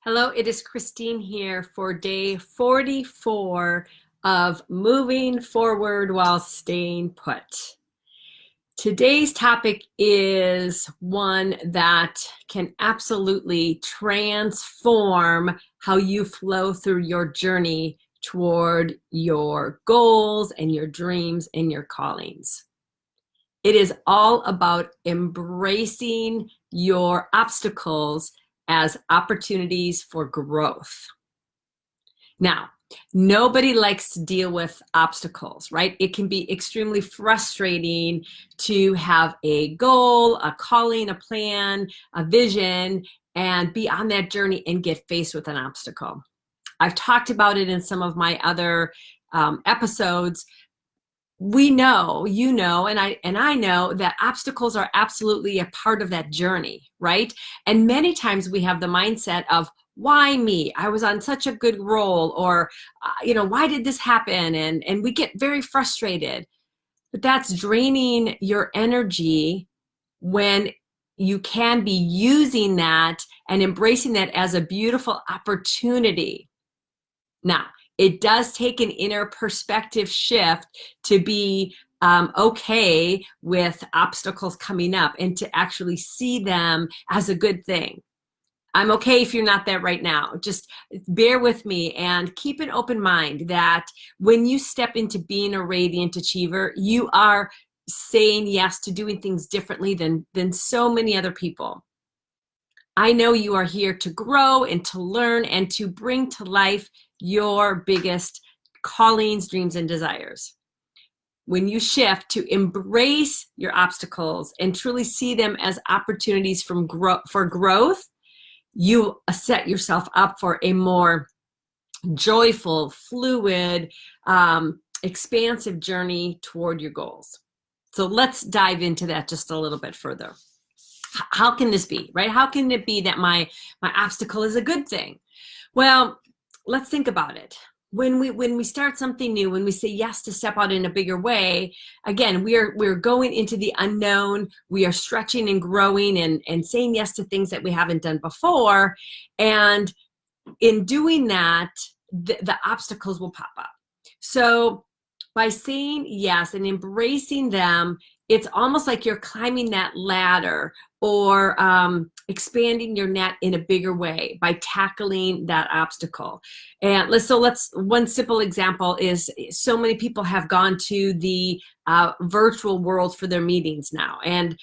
Hello, it is Christine here for day 44 of Moving Forward While Staying Put. Today's topic is one that can absolutely transform how you flow through your journey toward your goals and your dreams and your callings. It is all about embracing your obstacles as opportunities for growth. Now, nobody likes to deal with obstacles, right? It can be extremely frustrating to have a goal, a calling, a plan, a vision, and be on that journey and get faced with an obstacle. I've talked about it in some of my other episodes. We know, you know, and I know that obstacles are absolutely a part of that journey, right? And many times we have the mindset of, why me? I was on such a good roll, or why did this happen? And we get very frustrated. But that's draining your energy when you can be using that and embracing that as a beautiful opportunity. Now, it does take an inner perspective shift to be okay with obstacles coming up and to actually see them as a good thing. I'm okay if you're not there right now. Just bear with me and keep an open mind that when you step into being a radiant achiever, you are saying yes to doing things differently than so many other people. I know you are here to grow and to learn and to bring to life your biggest callings, dreams, and desires. When you shift to embrace your obstacles and truly see them as opportunities for growth, you set yourself up for a more joyful, fluid, expansive journey toward your goals. So let's dive into that just a little bit further. How can this be, right? How can it be that my obstacle is a good thing? Well, let's think about it. When we start something new, when we say yes to step out in a bigger way, again, we're going into the unknown. We are stretching and growing and saying yes to things that we haven't done before. And in doing that, the obstacles will pop up. So by saying yes and embracing them, it's almost like you're climbing that ladder or expanding your net in a bigger way by tackling that obstacle. And one simple example is so many people have gone to the virtual world for their meetings now, and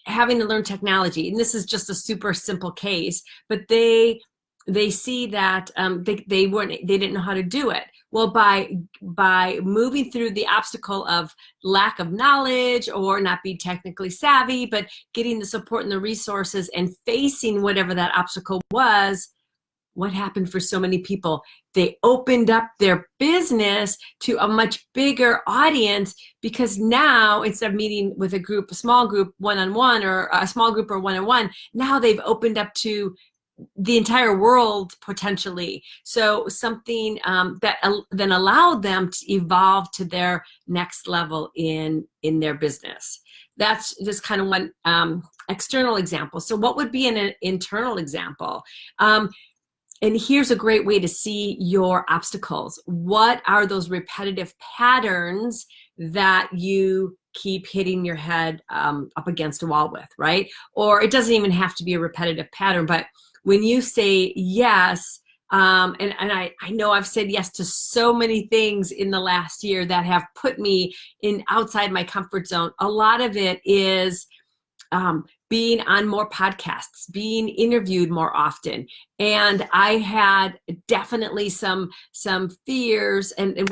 having to learn technology. And this is just a super simple case, but they see that they didn't know how to do it. Well, by moving through the obstacle of lack of knowledge or not being technically savvy, but getting the support and the resources and facing whatever that obstacle was, what happened for so many people? They opened up their business to a much bigger audience, because now instead of meeting with a small group one-on-one, or a small group or one-on-one, now they've opened up to the entire world potentially. So something that then allowed them to evolve to their next level in their business. That's just kind of one external example. So what would be an internal example? And here's a great way to see your obstacles. What are those repetitive patterns that you keep hitting your head up against a wall with, right? Or it doesn't even have to be a repetitive pattern, but when you say yes, and I know I've said yes to so many things in the last year that have put me outside my comfort zone. A lot of it is being on more podcasts, being interviewed more often. And I had definitely some fears and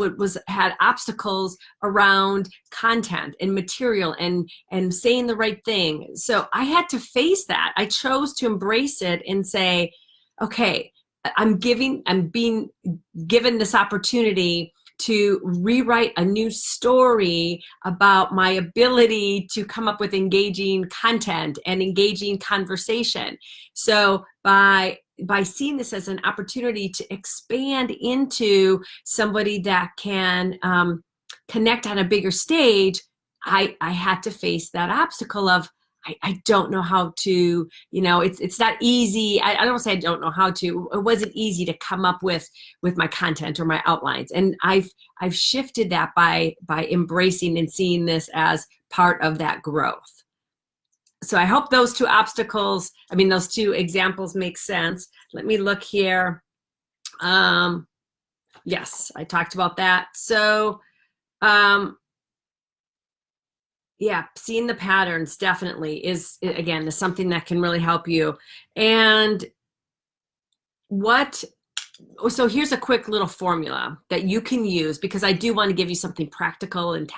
had obstacles around content and material and saying the right thing. So I had to face that. I chose to embrace it and say, okay, I'm being given this opportunity to rewrite a new story about my ability to come up with engaging content and engaging conversation. So by seeing this as an opportunity to expand into somebody that can connect on a bigger stage, I had to face that obstacle of, I don't know how to, it's not easy. I don't say I don't know how to. It wasn't easy to come up with my content or my outlines. And I've shifted that by embracing and seeing this as part of that growth. So I hope those two examples make sense. Let me look here. Yes, I talked about that. So, yeah, seeing the patterns definitely is something that can really help you. And so here's a quick little formula that you can use, because I do want to give you something practical and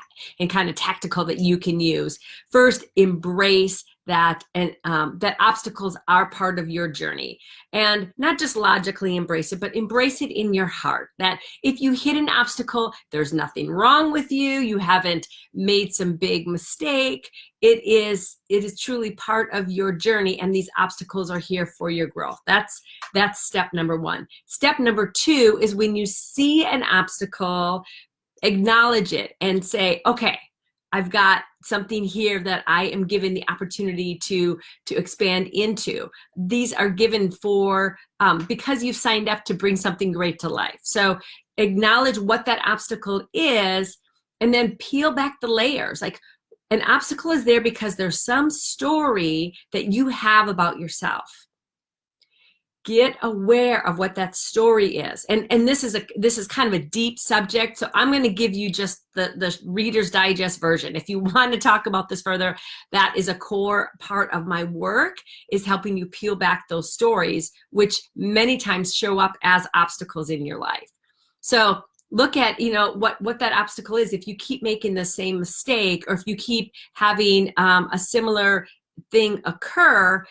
kind of tactical that you can use. First, embrace that, and that obstacles are part of your journey, and not just logically embrace it, but embrace it in your heart, that if you hit an obstacle, there's nothing wrong with you. You haven't made some big mistake. It is truly part of your journey, and these obstacles are here for your growth. That's step number one. Step number two is, when you see an obstacle, acknowledge it and say, okay, I've got something here that I am given the opportunity to expand into. These are given for, because you've signed up to bring something great to life. So acknowledge what that obstacle is, and then peel back the layers. Like, an obstacle is there because there's some story that you have about yourself. Get aware of what that story is. And this is kind of a deep subject, so I'm going to give you just the Reader's Digest version. If you want to talk about this further, that is a core part of my work, is helping you peel back those stories, which many times show up as obstacles in your life. So look at, what that obstacle is. If you keep making the same mistake, or if you keep having a similar thing occur,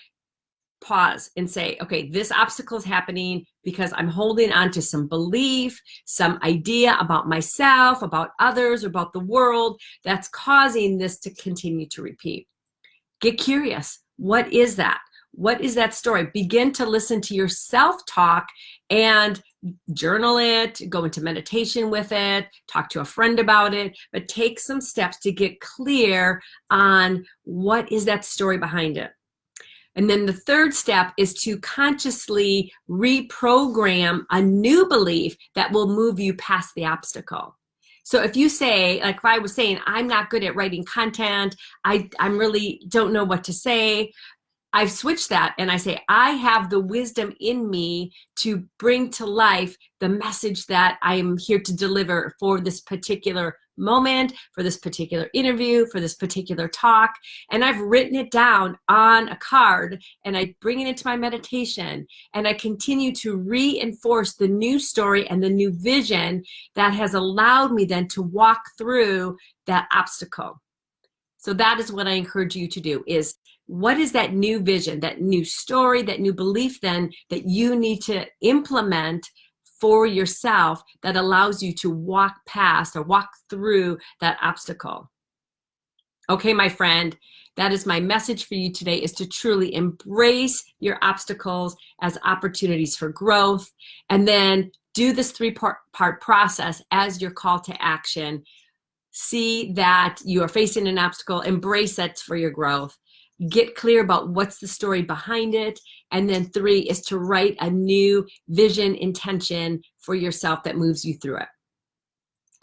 pause and say, okay, this obstacle is happening because I'm holding on to some belief, some idea about myself, about others, about the world, that's causing this to continue to repeat. Get curious. What is that? What is that story? Begin to listen to your self-talk and journal it, go into meditation with it, talk to a friend about it, but take some steps to get clear on what is that story behind it. And then the third step is to consciously reprogram a new belief that will move you past the obstacle. So if you say, like if I was saying, I'm not good at writing content, I really don't know what to say, I've switched that and I say, I have the wisdom in me to bring to life the message that I am here to deliver for this particular moment, for this particular interview, for this particular talk. And I've written it down on a card, and I bring it into my meditation, and I continue to reinforce the new story and the new vision that has allowed me then to walk through that obstacle. So that is what I encourage you to do, is what is that new vision, that new story, that new belief then that you need to implement for yourself that allows you to walk past or walk through that obstacle. Okay, my friend, that is my message for you today, is to truly embrace your obstacles as opportunities for growth, and then do this three-part process as your call to action. See that you are facing an obstacle, embrace it for your growth. Get clear about what's the story behind it. And then 3 is to write a new vision, intention for yourself that moves you through it.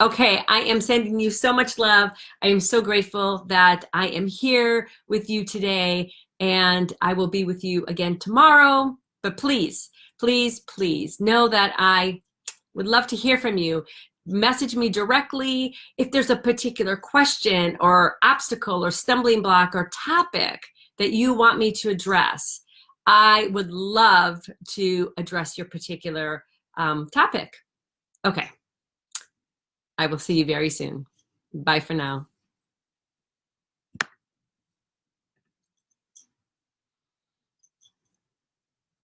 Okay, I am sending you so much love. I am so grateful that I am here with you today, and I will be with you again tomorrow. But please, please, please know that I would love to hear from you. Message me directly if there's a particular question or obstacle or stumbling block or topic that you want me to address. I would love to address your particular topic. Okay. I will see you very soon. Bye for now.